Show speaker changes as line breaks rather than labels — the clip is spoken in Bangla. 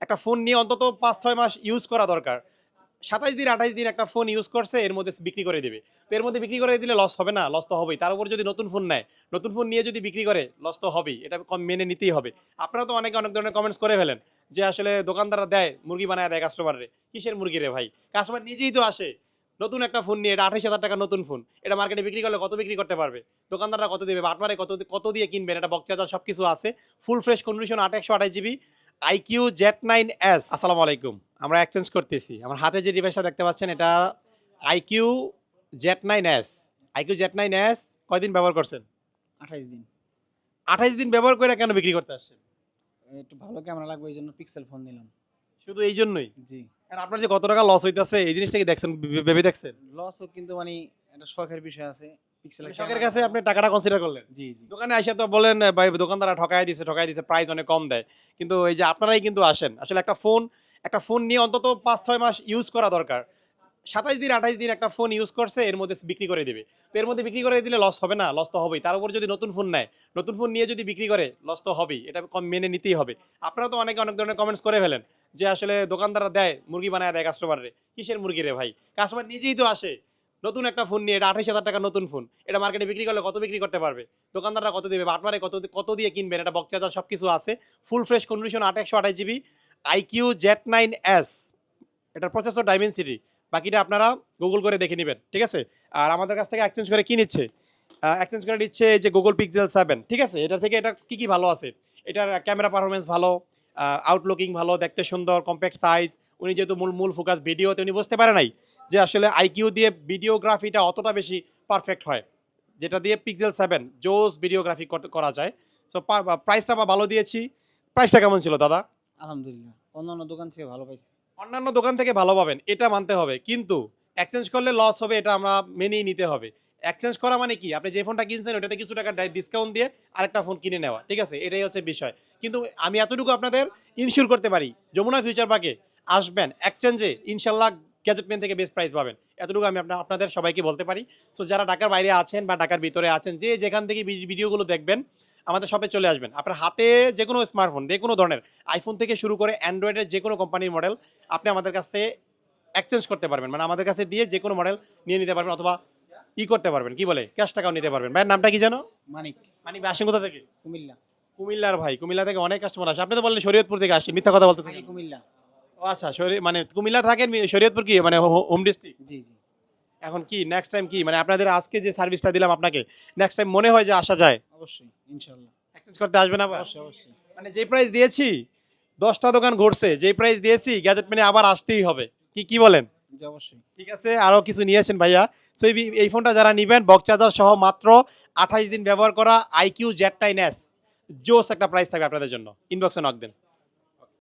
একটা ফোন নিয়ে অন্তত ৫-৬ মাস ইউজ করা দরকার। ২৭ দিন ২৮ দিন একটা ফোন ইউজ করছে, এর মধ্যে বিক্রি করে দিবে। তো এর মধ্যে বিক্রি করে দিলে লস হবে না? লস তো হবেই। তার উপর যদি নতুন ফোন নেয়, নতুন ফোন নিয়ে যদি বিক্রি করে লস তো হবেই। এটা মেনে নিতেই হবে। আপনারা তো অনেকে অনেক ধরনের কমেন্টস করে ফেলেন যে আসলে দোকানদাররা দেয়, মুরগি বানায় দেয় কাস্টমাররে। কিসের মুরগি রে ভাই? কাস্টমার নিজেই তো আসে। নতুন একটা ফোন নিয়ে, এটা ২৮,০০০ টাকার নতুন ফোন। এটা মার্কেটে বিক্রি করলে কত বিক্রি করতে পারবে? দোকানদাররা কত দিবে? বা আপনারা কত দিয়ে কিনবেন? এটা বক্স চার্জার সবকিছু আছে। Full fresh condition ১২৮ GB iQOO Z9s। আসসালামু আলাইকুম। আমরা এক্সচেঞ্জ করতেছি। আমার হাতে যে ডিভাইসটা দেখতে পাচ্ছেন এটা আইকিউ Z9s। আইকিউ Z9s কয়দিন ব্যবহার করছেন?
২৮ দিন।
২৮ দিন ব্যবহার করে কেন বিক্রি করতে আসছেন?
একটু ভালো ক্যামেরা লাগবে এইজন্য পিক্সেল ফোন নিলাম।
শুধু এই জন্যই?
জি।
আর আপনার যে কত টাকা লস হইতাছে এই জিনিসটা কি দেখছেন, ভেবে দেখছেন?
লসও কিন্তু মানে একটা শখের বিষয় আছে। পিক্সেলের
শখের কাছে আপনি টাকাটা কনসিডার করলেন?
জি, জি।
দোকানে আইসা তো বলেন ভাই দোকানদাররা ঠকায় দিছে, প্রাইস অনেক কম দেয়। কিন্তু এই যে আপনারাই কিন্তু আসেন। আসলে একটা ফোন নিয়ে অন্তত ৫-৬ মাস ইউজ করা দরকার। ২৭ দিন ২৮ দিন একটা ফোন ইউজ করছে, এর মধ্যে বিক্রি করে দিবে। তো এর মধ্যে বিক্রি করে দিলে লস হবে না? লস তো হবেই। তার উপর যদি নতুন ফোন নেয়, নতুন ফোন নিয়ে যদি বিক্রি করে লস তো হবেই। এটা মেনে নিতেই হবে। আপনারা তো অনেকে অনেক ধরনের কমেন্টস করে ফেলেন যে আসলে দোকানদাররা দেয়, মুরগি বানায় দেয় কাস্টমাররে। কিসের মুরগি রে ভাই? কাস্টমার নিজেই তো আসে। নতুন একটা ফোন নিয়ে, এটা ২৮,০০০ টাকার নতুন ফোন। এটা মার্কেটে বিক্রি করলে কত বিক্রি করতে পারবে? দোকানদাররা কত দিবে? বা আপনারা কত দিয়ে কিনবেন? এটা বক্স চার্জার সবকিছু আছে। Full fresh condition ১২৮ GB iQOO Z9s। এটার প্রসেসর ডাইমেনসিটি। বাকিটা আপনারা গুগল করে দেখে নিবেন। ঠিক আছে? আর আমাদের কাছ থেকে এক্সচেঞ্জ করে কি নিচ্ছে? এক্সচেঞ্জ করে নিচ্ছে যে Google Pixel 7। ঠিক আছে? এটার থেকে এটা কি ভালো আছে? এটার ক্যামেরা পারফরম্যান্স ভালো, আউটলুকিং ভালো, দেখতে সুন্দর, কম্প্যাক্ট সাইজ। উনি যেহেতু মূল ফোকাস ভিডিওতে, উনি বুঝতে পারে নাই যে আসলে আইকিউ দিয়ে ভিডিওগ্রাফিটা অতটা বেশি পারফেক্ট হয়। যেটা দিয়ে Pixel 7 জোস ভিডিওগ্রাফি করা যায়। সো প্রাইসটা ভালো দিয়েছি। প্রাইসটা কেমন ছিল দাদা?
আলহামদুলিল্লাহ। অন্যান্য দোকান থেকে ভালো পাইছি।
অন্যান্য দোকান থেকে ভালো পাবেন, এটা মানতে হবে। কিন্তু এক্সচেঞ্জ করলে লস হবে, এটা আমরা মেনেই নিতে হবে। এক্সচেঞ্জ করা মানে কি? আপনি যে ফোনটা কিনছেন ওটাতে কিছু টাকা ডিসকাউন্ট দিয়ে আরেকটা ফোন কিনে নেওয়া। ঠিক আছে? এটাই হচ্ছে বিষয়। কিন্তু আমি এতটুকু আপনাদের ইনশিওর করতে পারি, যমুনা ফিউচার পার্কে আসবেন, এক্সচেঞ্জে ইনশাল্লাহ গ্যাজেট পেন থেকে বেস্ট প্রাইস পাবেন। এতটুকু আমি আপনাদের সবাইকে বলতে পারি। সো যারা ঢাকার বাইরে আছেন বা ঢাকার ভিতরে আছেন, যে যেখান থেকে ভিডিওগুলো দেখবেন, আমাদের শপে চলে আসবেন। আপনার হাতে যে কোনো স্মার্টফোন, যে কোনো ধরনের আইফোন থেকে শুরু করে অ্যান্ড্রয়েডের যে কোনো কোম্পানির মডেল আপনি আমাদের কাছ থেকে এক্সচেঞ্জ করতে পারবেন। মানে আমাদের কাছে দিয়ে যে কোনো মডেল নিয়ে নিতে পারবেন, অথবা করতে পারবেন, কি বলে, ক্যাশ টাকাও নিতে পারবেন। ভাইয়ের নামটা কি জানো?
মানিক,
মানিক ভাই আসেন কোথা থেকে?
কুমিল্লা।
কুমিল্লার ভাই। কুমিল্লা থেকে অনেক কাস্টমার আসে। আপনি তো বললেন শরীয়তপুর থেকে আসছেন, মিথ্যা কথা বলতেছেন
থাকি
কেন?
কুমিল্লা।
ও আচ্ছা, মানে কুমিল্লা থাকেন, শরীয়তপুর কি মানে হোম ডিস্ট্রিক্ট?
জি, জি।
এখন কি নেক্সট টাইম কি মানে আপনাদের আজকে যে সার্ভিসটা দিলাম আপনাকে, নেক্সট টাইম মনে হয় যে আসা যায়?
অবশ্যই, ইনশাআল্লাহ।
এক্সচেঞ্জ করতে আসবেন আবার?
অবশ্যই, অবশ্যই।
মানে যে প্রাইস দিয়েছি, 10টা দোকান ঘুরছে, যেই প্রাইস দিয়েছি গ্যাজেট মানে আবার আসতেই হবে। কি বলেন?
জি, অবশ্যই।
ঠিক আছে, আরো কিছু নিয়েছেন ভাইয়া। সো এই ফোনটা যারা নিবেন, বক্স চার্জার সহ মাত্র 28 দিন ব্যবহার করা আইকিউ Z9s, জোস একটা প্রাইস থাকবে আপনাদের জন্য। ইনবক্সে নক দেন।